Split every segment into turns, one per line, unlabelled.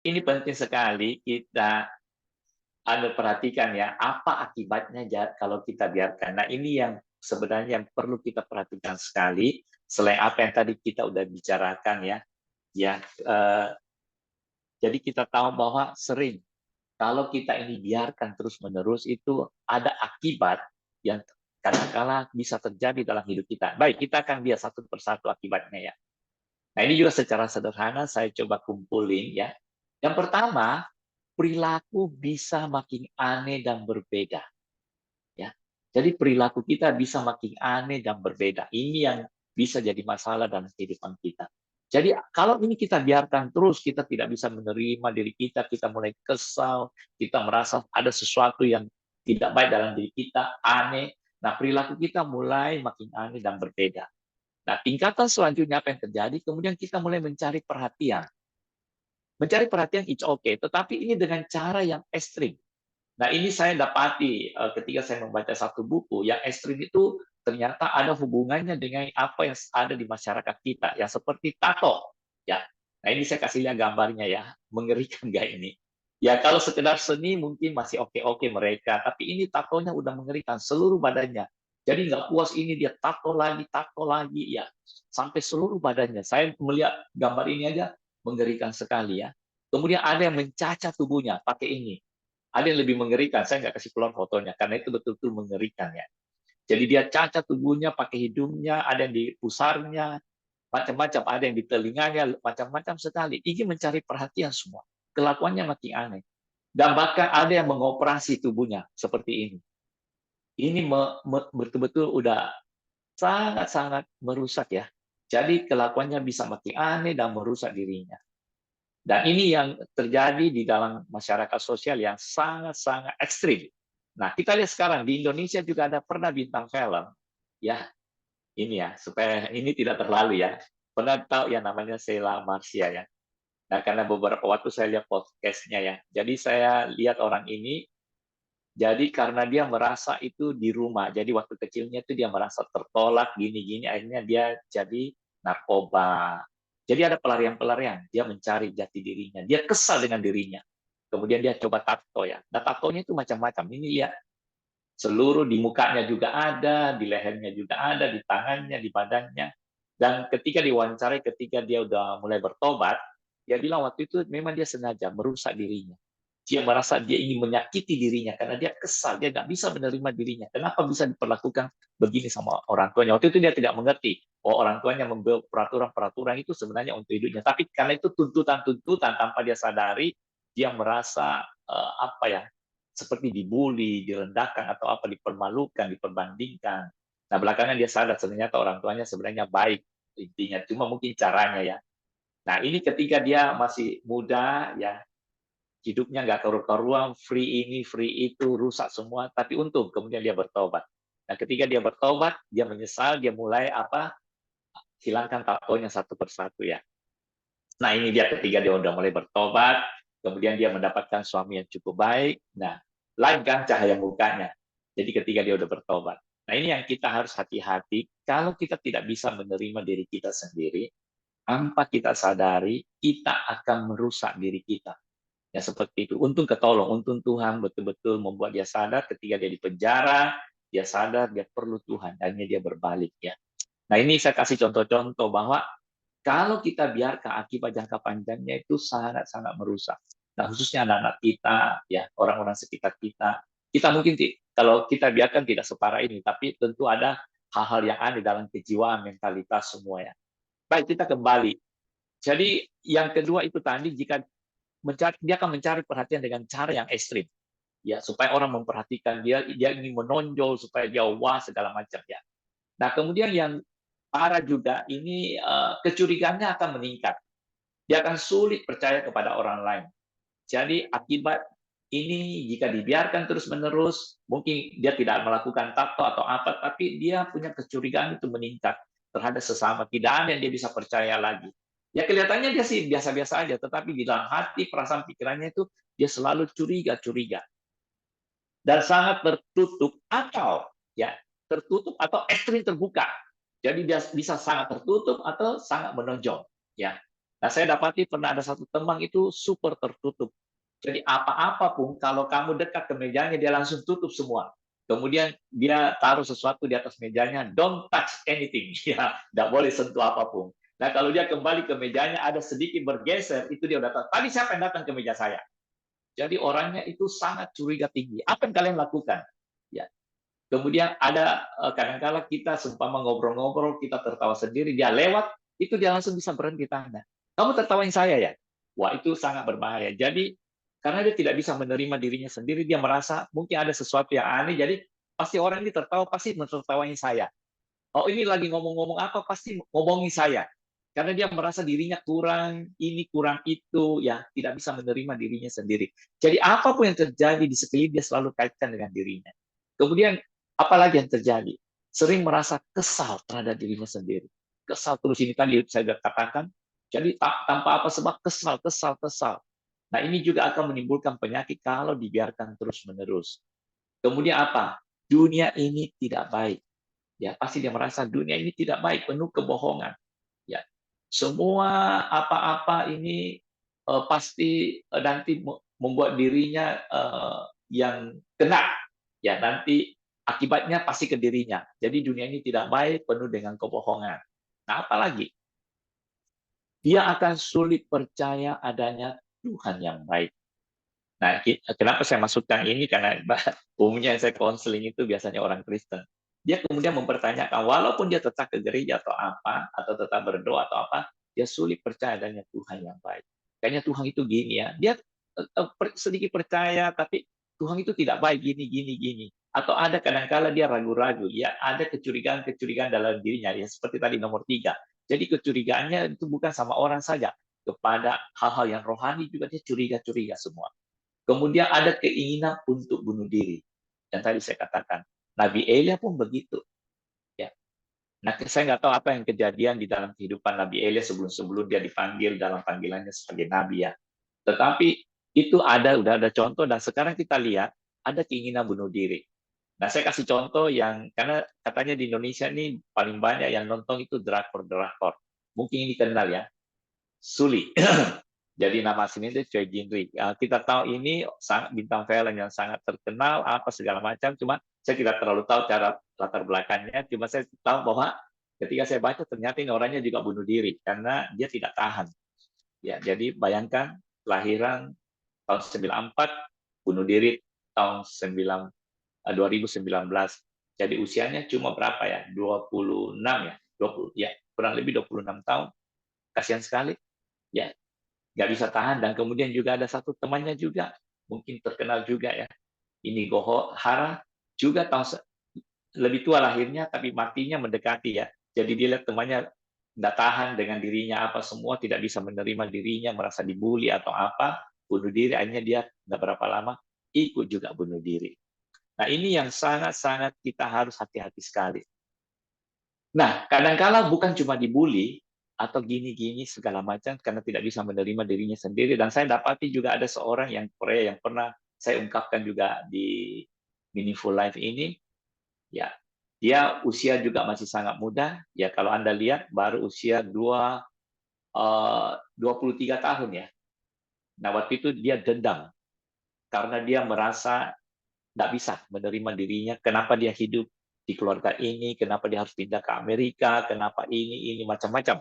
Ini penting sekali kita perhatikan ya, apa akibatnya kalau kita biarkan. Nah, ini yang sebenarnya yang perlu kita perhatikan sekali, selain apa yang tadi kita udah bicarakan ya. Ya, jadi kita tahu bahwa sering kalau kita ini biarkan terus-menerus itu ada akibat yang kadang-kala bisa terjadi dalam hidup kita. Baik, kita akan lihat satu persatu akibatnya ya. Nah, ini juga secara sederhana saya coba kumpulin ya. Yang pertama, perilaku bisa makin aneh dan berbeda. Ya. Jadi perilaku kita bisa makin aneh dan berbeda. Ini yang bisa jadi masalah dalam kehidupan kita. Jadi kalau ini kita biarkan terus, kita tidak bisa menerima diri kita mulai kesal, kita merasa ada sesuatu yang tidak baik dalam diri kita, aneh. Nah, perilaku kita mulai makin aneh dan berbeda. Nah, tingkatan selanjutnya apa yang terjadi? Kemudian kita mulai mencari perhatian. Mencari perhatian it's okay, tetapi ini dengan cara yang ekstrim. Nah, ini saya dapati ketika saya membaca satu buku, yang ekstrim itu ternyata ada hubungannya dengan apa yang ada di masyarakat kita, yang seperti tato. Ya, nah ini saya kasih lihat gambarnya ya, mengerikan nggak ini? Ya kalau sekedar seni mungkin masih oke-oke mereka, tapi ini tatonya udah mengerikan seluruh badannya. Jadi nggak puas ini dia tato lagi, ya sampai seluruh badannya. Saya melihat gambar ini aja mengerikan sekali ya. Kemudian ada yang mencacat tubuhnya pakai ini, ada yang lebih mengerikan, saya nggak kasih keluar fotonya, karena itu betul-betul mengerikan ya. Jadi dia cacat tubuhnya, pakai hidungnya, ada yang di pusarnya, macam-macam, ada yang di telinganya, macam-macam sekali. Ingin mencari perhatian semua. Kelakuannya makin aneh. Dan bahkan ada yang mengoperasi tubuhnya, seperti ini. Ini betul-betul udah sangat-sangat merusak ya. Jadi kelakuannya bisa makin aneh dan merusak dirinya. Dan ini yang terjadi di dalam masyarakat sosial yang sangat-sangat ekstrim. Nah, kita lihat sekarang di Indonesia juga ada pernah bintang film, ya ini ya, supaya ini tidak terlalu ya. Pernah tahu ya namanya Sheila Marcia ya. Nah, karena beberapa waktu saya lihat podcastnya ya. Jadi saya lihat orang ini, jadi karena dia merasa itu di rumah. Jadi waktu kecilnya itu dia merasa tertolak, gini-gini, akhirnya dia jadi narkoba. Jadi ada pelarian-pelarian, dia mencari jati dirinya, dia kesal dengan dirinya. Kemudian dia coba tato ya. Nah, tatonya itu macam-macam. Ini lihat, seluruh di mukanya juga ada, di lehernya juga ada, di tangannya, di badannya. Dan ketika diwawancarai, ketika dia udah mulai bertobat, dia bilang waktu itu memang dia sengaja merusak dirinya. Dia merasa dia ingin menyakiti dirinya karena dia kesal, dia nggak bisa menerima dirinya. Kenapa bisa diperlakukan begini sama orang tuanya? Waktu itu dia tidak mengerti. Oh, orang tuanya membuat peraturan-peraturan itu sebenarnya untuk hidupnya. Tapi karena itu tuntutan-tuntutan tanpa dia sadari, dia merasa apa ya, seperti dibully, direndahkan atau apa, dipermalukan, diperbandingkan. Nah, belakangan dia sadar ternyata orang tuanya sebenarnya baik intinya, cuma mungkin caranya ya. Nah, ini ketika dia masih muda ya, hidupnya nggak karu-karuan, free ini, free itu, rusak semua, tapi untung kemudian dia bertobat. Nah, ketika dia bertobat, dia menyesal, dia mulai apa? Hilangkan tatonya satu persatu ya. Nah, ini dia ketika dia udah mulai bertobat, kemudian dia mendapatkan suami yang cukup baik. Nah, lain kan cahaya mukanya. Jadi ketika dia udah bertobat. Nah, ini yang kita harus hati-hati. Kalau kita tidak bisa menerima diri kita sendiri, tanpa kita sadari, kita akan merusak diri kita. Ya seperti itu. Untung ketolong, untung Tuhan betul-betul membuat dia sadar ketika dia di penjara, dia sadar dia perlu Tuhan, akhirnya dia berbalik ya. Nah, ini saya kasih contoh-contoh bahwa kalau kita biarkan akibat jangka panjangnya itu sangat-sangat merusak. Nah, khususnya anak-anak kita, ya orang-orang sekitar kita. Kita mungkin kalau kita biarkan tidak separah ini, tapi tentu ada hal-hal yang aneh dalam kejiwaan, mentalitas semua ya. Baik, kita kembali. Jadi yang kedua itu tadi, jika dia akan mencari perhatian dengan cara yang ekstrim, ya supaya orang memperhatikan dia, dia ingin menonjol supaya dia wah segala macam ya. Nah, kemudian yang parah juga ini kecurigaannya akan meningkat. Dia akan sulit percaya kepada orang lain. Jadi akibat ini jika dibiarkan terus-menerus, mungkin dia tidak melakukan tato atau apa, tapi dia punya kecurigaan itu meningkat terhadap sesama. Tidak ada yang dia bisa percaya lagi. Ya kelihatannya dia sih biasa-biasa aja, tetapi di dalam hati, perasaan pikirannya itu dia selalu curiga-curiga dan sangat tertutup atau ya tertutup atau ekstrim terbuka. Jadi dia bisa sangat tertutup atau sangat menonjol. Ya, Nah, saya dapati pernah ada satu teman itu super tertutup. Jadi apa-apa pun kalau kamu dekat ke mejanya dia langsung tutup semua. Kemudian dia taruh sesuatu di atas mejanya, don't touch anything. Ya, tidak boleh sentuh apapun. Nah, kalau dia kembali ke mejanya ada sedikit bergeser, itu dia udah tahu. Tadi siapa yang datang ke meja saya? Jadi orangnya itu sangat curiga tinggi. Apa yang kalian lakukan? Ya. Kemudian ada kadang-kala kita seumpama ngobrol-ngobrol, kita tertawa sendiri, dia lewat, itu dia langsung bisa berhenti tanya. Kamu tertawain saya ya? Wah, itu sangat berbahaya. Jadi karena dia tidak bisa menerima dirinya sendiri, dia merasa mungkin ada sesuatu yang aneh, jadi pasti orang ini tertawa, pasti menertawain saya. Oh, ini lagi ngomong-ngomong apa, pasti ngomongin saya. Karena dia merasa dirinya kurang, ini kurang itu, ya tidak bisa menerima dirinya sendiri. Jadi apapun yang terjadi di sekeliling dia selalu kaitkan dengan dirinya. Kemudian apalagi yang terjadi? Sering merasa kesal terhadap dirinya sendiri. Kesal terus ini tadi saya sudah katakan. Jadi tanpa apa sebab kesal, kesal, kesal. Nah ini juga akan menimbulkan penyakit kalau dibiarkan terus-menerus. Kemudian apa? Dunia ini tidak baik. Ya pasti dia merasa dunia ini tidak baik, penuh kebohongan. Ya semua apa-apa ini pasti nanti membuat dirinya yang kena. Ya nanti akibatnya pasti ke dirinya. Jadi dunia ini tidak baik, penuh dengan kebohongan. Nah apalagi dia akan sulit percaya adanya Tuhan yang baik. Nah, kenapa saya masukkan ini? Karena umumnya yang saya konseling itu biasanya orang Kristen. Dia kemudian mempertanyakan, walaupun dia tetap ke gereja atau apa, atau tetap berdoa atau apa, dia sulit percaya adanya Tuhan yang baik. Kayaknya Tuhan itu gini ya. Dia sedikit percaya, tapi Tuhan itu tidak baik gini, gini, gini. Atau ada kadang-kala dia ragu-ragu, ya ada kecurigaan-kecurigaan dalam dirinya. Ya seperti tadi nomor 3. Jadi kecurigaannya itu bukan sama orang saja, kepada hal-hal yang rohani juga dia curiga-curiga semua. Kemudian ada keinginan untuk bunuh diri. Dan tadi saya katakan, Nabi Elia pun begitu. Ya. Nah, saya nggak tahu apa yang kejadian di dalam kehidupan Nabi Elia sebelum dia dipanggil dalam panggilannya sebagai Nabi ya. Tetapi itu udah ada contoh dan sekarang kita lihat ada keinginan bunuh diri. Nah, saya kasih contoh yang karena katanya di Indonesia ini paling banyak yang nonton itu drakor-drakor. Mungkin ini kenal ya, Suli. Jadi nama aslinya itu Choi Jin-ri. Kita tahu ini sangat bintang film yang sangat terkenal, apa segala macam. Cuma saya tidak terlalu tahu cara latar belakangnya. Cuma saya tahu bahwa ketika saya baca ternyata ini orangnya juga bunuh diri karena dia tidak tahan. Ya, jadi bayangkan kelahiran tahun 94, bunuh diri tahun 2019. Jadi usianya cuma berapa ya? 26 ya, 20 ya, kurang lebih 26 tahun. Kasihan sekali. Ya, nggak bisa tahan dan kemudian juga ada satu temannya juga mungkin terkenal juga ya, ini Goho Hara juga lebih tua lahirnya tapi matinya mendekati ya, jadi dia lihat temannya nggak tahan dengan dirinya apa semua, tidak bisa menerima dirinya, merasa dibully atau apa, bunuh diri, akhirnya dia nggak berapa lama ikut juga bunuh diri. Nah ini yang sangat-sangat kita harus hati-hati sekali. Nah, kadang-kala bukan cuma dibully atau gini-gini segala macam karena tidak bisa menerima dirinya sendiri. Dan saya dapati juga ada seorang yang Korea yang pernah saya ungkapkan juga di Meaningful Life ini, ya dia usia juga masih sangat muda. Ya kalau Anda lihat baru usia 23 tahun ya. Nah waktu itu dia dendam karena dia merasa nggak bisa menerima dirinya, kenapa dia hidup di keluarga ini, kenapa dia harus pindah ke Amerika, kenapa ini macam-macam.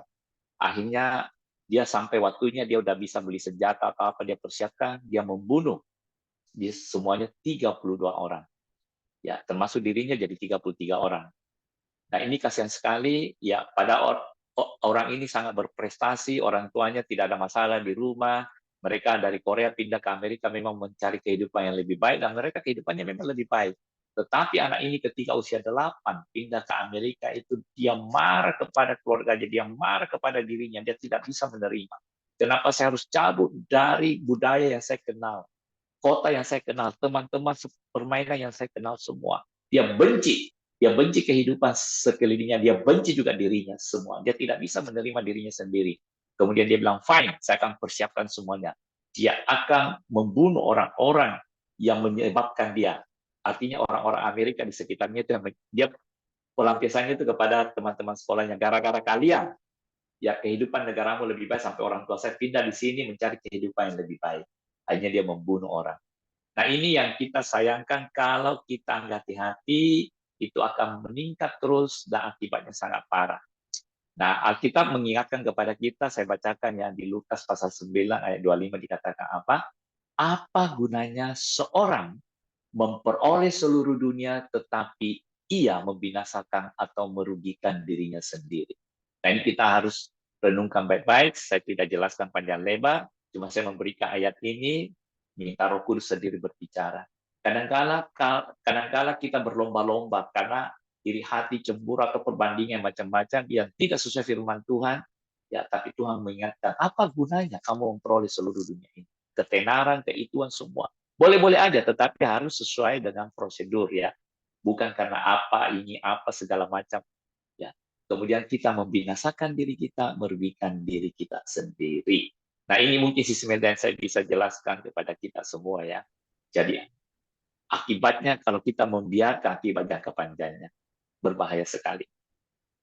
Akhirnya dia sampai waktunya dia udah bisa beli senjata atau apa dia persiapkan, dia membunuh di semuanya 32 orang. Ya, termasuk dirinya jadi 33 orang. Nah, ini kasihan sekali ya pada orang ini sangat berprestasi, orang tuanya tidak ada masalah di rumah, mereka dari Korea pindah ke Amerika memang mencari kehidupan yang lebih baik dan mereka kehidupannya memang lebih baik. Tetapi anak ini ketika usia 8 pindah ke Amerika itu dia marah kepada keluarganya, dia marah kepada dirinya, dia tidak bisa menerima. Kenapa saya harus cabut dari budaya yang saya kenal, kota yang saya kenal, teman-teman permainan yang saya kenal semua. Dia benci kehidupan sekelilingnya, dia benci juga dirinya semua. Dia tidak bisa menerima dirinya sendiri. Kemudian dia bilang, fine, saya akan persiapkan semuanya. Dia akan membunuh orang-orang yang menyebabkan dia. Artinya orang-orang Amerika di sekitarnya itu dia pelampiasannya itu kepada teman-teman sekolahnya. Gara-gara kalian, ya kehidupan negaramu lebih baik sampai orang tua saya pindah di sini mencari kehidupan yang lebih baik. Akhirnya dia membunuh orang. Nah ini yang kita sayangkan kalau kita nggak hati-hati, itu akan meningkat terus dan akibatnya sangat parah. Nah, Alkitab mengingatkan kepada kita, saya bacakan ya di Lukas pasal 9 ayat 25 dikatakan apa? Apa gunanya seorang memperoleh seluruh dunia tetapi ia membinasakan atau merugikan dirinya sendiri. Nah, ini kita harus renungkan baik-baik, saya tidak jelaskan panjang lebar, cuma saya memberikan ayat ini, minta Roh Kudus sendiri berbicara. Kadang-kala kita berlomba-lomba karena iri hati, cemburu atau perbandingan macam-macam yang tidak sesuai firman Tuhan, ya tapi Tuhan mengingatkan, apa gunanya kamu memperoleh seluruh dunia ini? Ketenaran, keutuhan semua. Boleh-boleh aja, tetapi harus sesuai dengan prosedur ya. Bukan karena apa, ini apa, segala macam. Ya. Kemudian kita membinasakan diri kita, merugikan diri kita sendiri. Nah ini mungkin sisi yang saya bisa jelaskan kepada kita semua ya. Jadi akibatnya kalau kita membiarkan akibat jangka panjangnya, berbahaya sekali.